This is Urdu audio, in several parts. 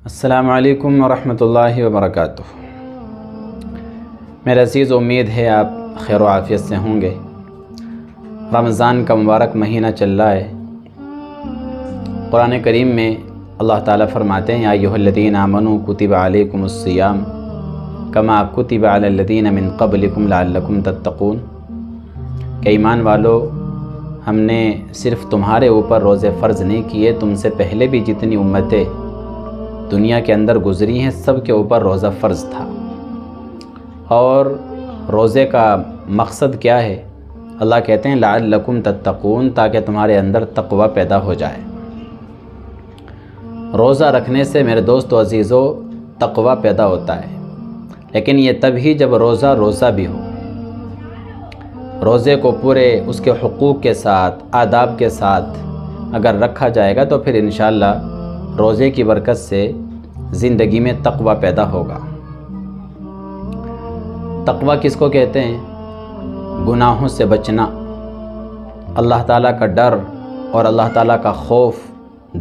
السلام علیکم ورحمۃ اللہ وبرکاتہ۔ میرے عزیز، امید ہے آپ خیر و عافیت سے ہوں گے۔ رمضان کا مبارک مہینہ چل رہا ہے۔ قرآن کریم میں اللہ تعالیٰ فرماتے ہیں یا ایھا الذین آمنوا کتب علیکم الصیام کما کتب علی الذین من قبلکم لعلکم تتقون، کہ ایمان والو، ہم نے صرف تمہارے اوپر روزے فرض نہیں کیے، تم سے پہلے بھی جتنی امتیں دنیا کے اندر گزری ہیں سب کے اوپر روزہ فرض تھا۔ اور روزے کا مقصد کیا ہے؟ اللہ کہتے ہیں لعلکم تتقون، تاکہ تمہارے اندر تقوی پیدا ہو جائے۔ روزہ رکھنے سے میرے دوست و عزیزو تقوی پیدا ہوتا ہے، لیکن یہ تب ہی جب روزہ بھی ہو۔ روزے کو پورے اس کے حقوق کے ساتھ، آداب کے ساتھ اگر رکھا جائے گا تو پھر انشاءاللہ روزے کی برکت سے زندگی میں تقوی پیدا ہوگا۔ تقوی کس کو کہتے ہیں؟ گناہوں سے بچنا، اللہ تعالیٰ کا ڈر اور اللہ تعالیٰ کا خوف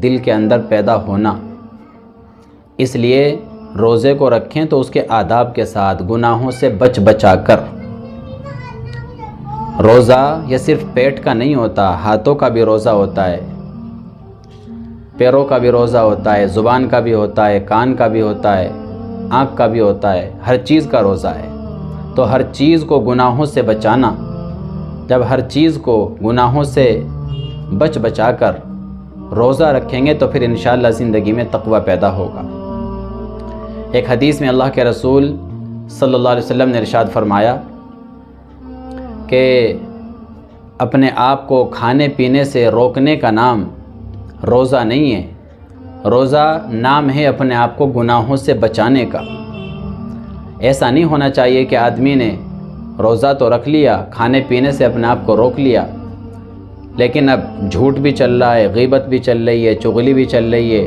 دل کے اندر پیدا ہونا۔ اس لیے روزے کو رکھیں تو اس کے آداب کے ساتھ، گناہوں سے بچا کر۔ روزہ یہ صرف پیٹ کا نہیں ہوتا، ہاتھوں کا بھی روزہ ہوتا ہے، پیروں کا بھی روزہ ہوتا ہے، زبان کا بھی ہوتا ہے، کان کا بھی ہوتا ہے، آنکھ کا بھی ہوتا ہے، ہر چیز کا روزہ ہے۔ تو ہر چیز کو گناہوں سے بچانا، جب ہر چیز کو گناہوں سے بچا کر روزہ رکھیں گے تو پھر انشاءاللہ زندگی میں تقوی پیدا ہوگا۔ ایک حدیث میں اللہ کے رسول صلی اللہ علیہ وسلم نے ارشاد فرمایا کہ اپنے آپ کو کھانے پینے سے روکنے کا نام روزہ نہیں ہے، روزہ نام ہے اپنے آپ کو گناہوں سے بچانے کا۔ ایسا نہیں ہونا چاہیے کہ آدمی نے روزہ تو رکھ لیا، کھانے پینے سے اپنے آپ کو روک لیا، لیکن اب جھوٹ بھی چل رہا ہے، غیبت بھی چل رہی ہے، چغلی بھی چل رہی ہے،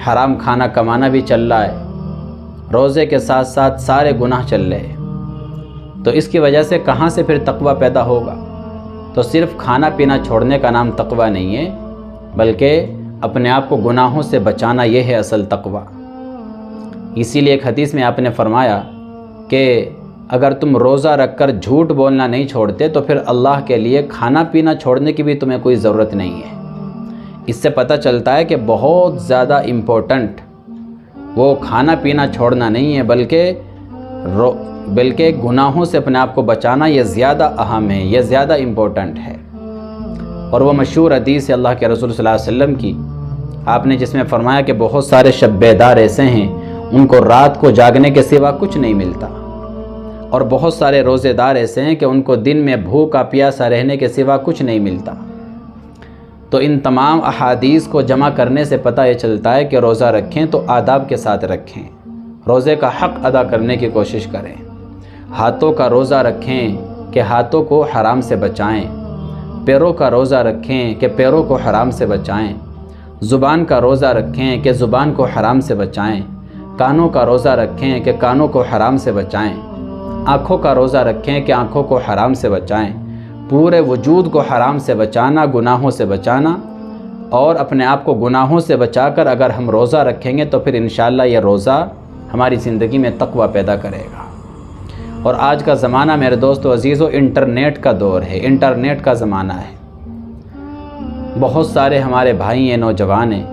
حرام کھانا کمانا بھی چل رہا ہے، روزے کے ساتھ ساتھ سارے گناہ چل رہے ہیں۔ تو اس کی وجہ سے کہاں سے پھر تقوی پیدا ہوگا؟ تو صرف کھانا پینا چھوڑنے کا نام تقوی نہیں ہے، بلکہ اپنے آپ کو گناہوں سے بچانا، یہ ہے اصل تقوی۔ اسی لیے ایک حدیث میں آپ نے فرمایا کہ اگر تم روزہ رکھ کر جھوٹ بولنا نہیں چھوڑتے تو پھر اللہ کے لیے کھانا پینا چھوڑنے کی بھی تمہیں کوئی ضرورت نہیں ہے۔ اس سے پتہ چلتا ہے کہ بہت زیادہ امپورٹنٹ وہ کھانا پینا چھوڑنا نہیں ہے، بلکہ گناہوں سے اپنے آپ کو بچانا، یہ زیادہ اہم ہے، یہ زیادہ امپورٹنٹ ہے۔ اور وہ مشہور حدیث ہے اللہ کے رسول صلی اللہ علیہ وسلم کی، آپ نے جس میں فرمایا کہ بہت سارے شب بیدار ایسے ہیں ان کو رات کو جاگنے کے سوا کچھ نہیں ملتا، اور بہت سارے روزے دار ایسے ہیں کہ ان کو دن میں بھوکا پیاسا رہنے کے سوا کچھ نہیں ملتا۔ تو ان تمام احادیث کو جمع کرنے سے پتہ یہ چلتا ہے کہ روزہ رکھیں تو آداب کے ساتھ رکھیں، روزے کا حق ادا کرنے کی کوشش کریں۔ ہاتھوں کا روزہ رکھیں کہ ہاتھوں کو حرام سے بچائیں، پیروں کا روزہ رکھیں کہ پیروں کو حرام سے بچائیں، زبان کا روزہ رکھیں کہ زبان کو حرام سے بچائیں، کانوں کا روزہ رکھیں کہ کانوں کو حرام سے بچائیں، آنکھوں کا روزہ رکھیں کہ آنکھوں کو حرام سے بچائیں۔ پورے وجود کو حرام سے بچانا، گناہوں سے بچانا، اور اپنے آپ کو گناہوں سے بچا کر اگر ہم روزہ رکھیں گے تو پھر انشاءاللہ یہ روزہ ہماری زندگی میں تقوی پیدا کرے گا۔ اور آج کا زمانہ میرے دوست و عزیزو انٹرنیٹ کا دور ہے، انٹرنیٹ کا زمانہ ہے۔ بہت سارے ہمارے بھائی ہیں، نوجوان ہیں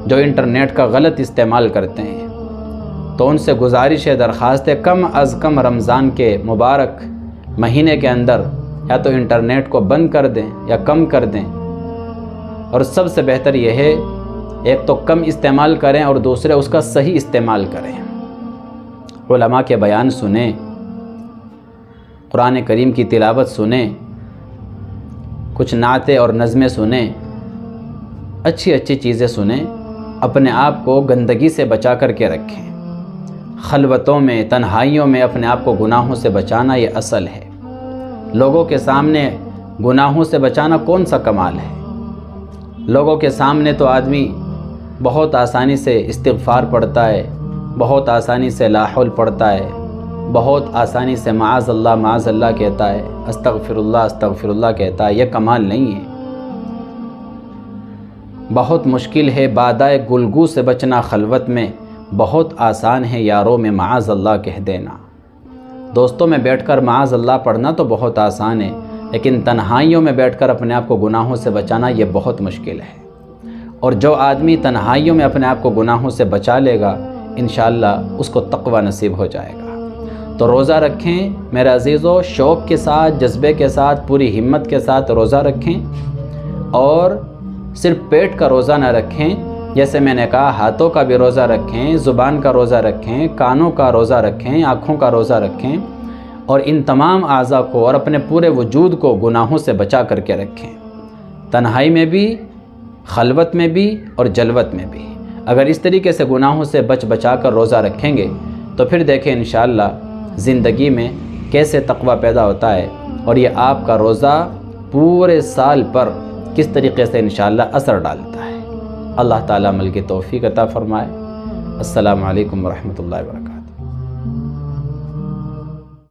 جو انٹرنیٹ کا غلط استعمال کرتے ہیں۔ تو ان سے گزارش ہے، درخواست ہے، کم از کم رمضان کے مبارک مہینے کے اندر یا تو انٹرنیٹ کو بند کر دیں یا کم کر دیں، اور سب سے بہتر یہ ہے ایک تو کم استعمال کریں اور دوسرے اس کا صحیح استعمال کریں۔ علماء کے بیان سنیں، قرآن کریم کی تلاوت سنیں، کچھ نعتیں اور نظمیں سنیں، اچھی چیزیں سنیں، اپنے آپ کو گندگی سے بچا کر کے رکھیں۔ خلوتوں میں، تنہائیوں میں اپنے آپ کو گناہوں سے بچانا یہ اصل ہے۔ لوگوں کے سامنے گناہوں سے بچانا کون سا کمال ہے؟ لوگوں کے سامنے تو آدمی بہت آسانی سے استغفار پڑھتا ہے، بہت آسانی سے لا حول پڑھتا ہے، بہت آسانی سے معاذ اللہ کہتا ہے، استغفر اللہ کہتا ہے۔ یہ کمال نہیں ہے۔ بہت مشکل ہے بادائے گلگو سے بچنا خلوت میں، بہت آسان ہے یاروں میں معاذ اللہ کہہ دینا۔ دوستوں میں بیٹھ کر معاذ اللہ پڑھنا تو بہت آسان ہے، لیکن تنہائیوں میں بیٹھ کر اپنے آپ کو گناہوں سے بچانا یہ بہت مشکل ہے۔ اور جو آدمی تنہائیوں میں اپنے آپ کو گناہوں سے بچا لے گا، انشاءاللہ اس کو تقوی نصیب ہو جائے گا۔ تو روزہ رکھیں میرے عزیزو، شوق کے ساتھ، جذبے کے ساتھ، پوری ہمت کے ساتھ روزہ رکھیں، اور صرف پیٹ کا روزہ نہ رکھیں، جیسے میں نے کہا ہاتھوں کا بھی روزہ رکھیں، زبان کا روزہ رکھیں، کانوں کا روزہ رکھیں، آنکھوں کا روزہ رکھیں، اور ان تمام اعضاء کو اور اپنے پورے وجود کو گناہوں سے بچا کر کے رکھیں، تنہائی میں بھی، خلوت میں بھی اور جلوت میں بھی۔ اگر اس طریقے سے گناہوں سے بچا کر روزہ رکھیں گے تو پھر دیکھیں انشاءاللہ زندگی میں کیسے تقوی پیدا ہوتا ہے، اور یہ آپ کا روزہ پورے سال پر کس طریقے سے انشاءاللہ اثر ڈالتا ہے۔ اللہ تعالیٰ عمل کی توفیق عطا فرمائے۔ السلام علیکم ورحمۃ اللہ وبرکاتہ۔